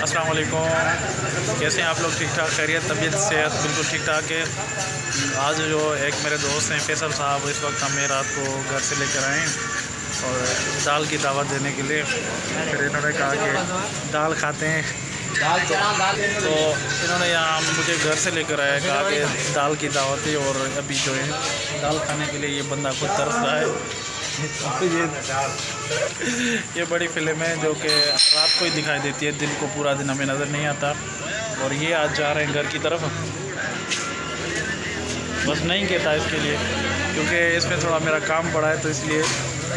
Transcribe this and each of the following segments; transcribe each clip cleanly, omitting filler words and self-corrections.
अस्सलाम वालेकुम। कैसे हैं आप लोग? ठीक ठाक, खैरियत, तबीयत सेहत बिल्कुल ठीक ठाक है। आज जो एक मेरे दोस्त हैं फैसल साहब, इस वक्त हमें रात को घर से लेकर आए और दाल की दावत देने के लिए। फिर इन्होंने कहा कि दाल खाते हैं, तो इन्होंने यहाँ मुझे घर से लेकर आया, कहा कि दाल की दावत है। और अभी जो है दाल खाने के लिए ये बंदा खुद तरस रहा है। ये बड़ी फिल्म है जो कि रात को ही दिखाई देती है, दिन को पूरा दिन हमें नज़र नहीं आता। और ये आज जा रहे हैं घर की तरफ, बस नहीं कहता इसके लिए क्योंकि इसमें थोड़ा मेरा काम पड़ा है, तो इसलिए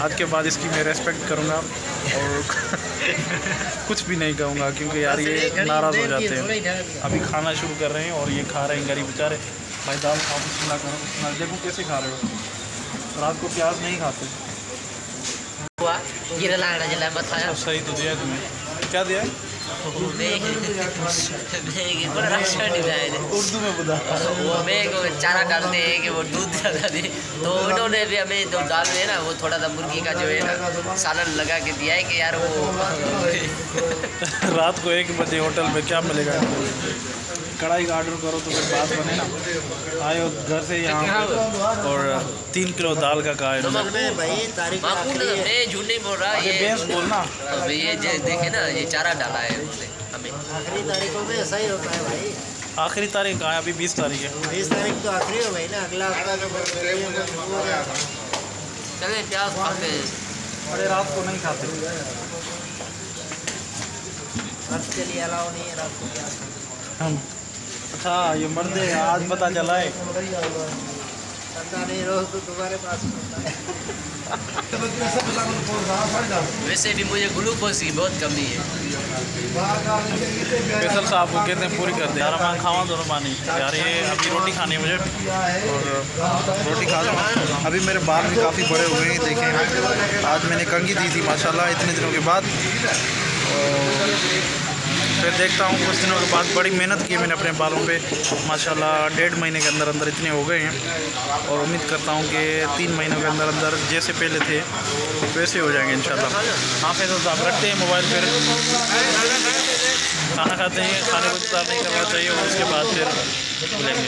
आज के बाद इसकी मैं रेस्पेक्ट करूँगा और कुछ भी नहीं कहूँगा, क्योंकि यार ये नाराज़ हो जाते हैं। अभी खाना शुरू कर रहे हैं और ये खा रहे हैं गरीब बेचारे। भाई दाल खाओ, बिस्मिल्लाह करो। देखो कैसे खा रहे हो, रात को प्याज नहीं खाते। सही तो दिया है तुम्हें, क्या दिया है? उर्दू में बता। वो हमें चारा डालते हैं कि वो दूध ज़्यादा दे, तो उन्होंने भी हमें जो दाल में ना वो थोड़ा सा मुर्गी का जो है ना सालन लगा के दिया है कि यार वो रात को 1 बजे होटल में क्या मिलेगा? कढ़ाई का ऑर्डर करो तो फिर बात बने ना। आए हो घर से यहाँ और 3 किलो दाल का कहा है। मैं झूठ नहीं बोल रहा, ये बेंस बोलना। अब ये देखे ना, ये चारा डाला है हमें। आखिरी तारीखों में ऐसा ही होता है भाई। आखिरी तारीख कहाँ है? अभी 20 तारीख है। 20 तारीख तो आखिरी हो गई ना, अगला हफ्ता तो चले प्याज खाते हैं। अरे रात को नहीं खाते, रात के लिए अलाउ नहीं है रात को क्या हम। अच्छा ये मर्द है, आज पता चला है। ठंडा नहीं, रोज तो तुम्हारे पास होता है। वैसे भी मुझे ग्लूकोज की बहुत कमी है। फैसल साहब को कहते हैं पूरी कर दे यार, मैं खावा दोनों मानी यार। ये अभी रोटी खानी है मुझे और रोटी खा लूँ। अभी मेरे बाल भी काफ़ी बड़े हुए हैं, देखें। आज मैंने कंघी दी थी माशाल्लाह इतने दिनों के बाद। और फिर देखता हूँ कुछ दिनों के बाद, बड़ी मेहनत की मैंने अपने बालों पे माशाल्लाह। 1.5 महीने के अंदर अंदर इतने हो गए हैं और उम्मीद करता हूँ कि 3 महीनों के अंदर अंदर जैसे पहले थे वैसे हो जाएंगे इंशाल्लाह। हाँ फैसल साहब रखते हैं मोबाइल पर, खाना खाते हैं, खाने को इंतज़ार नहीं करना चाहिए और उसके बाद फिर मिलेंगे।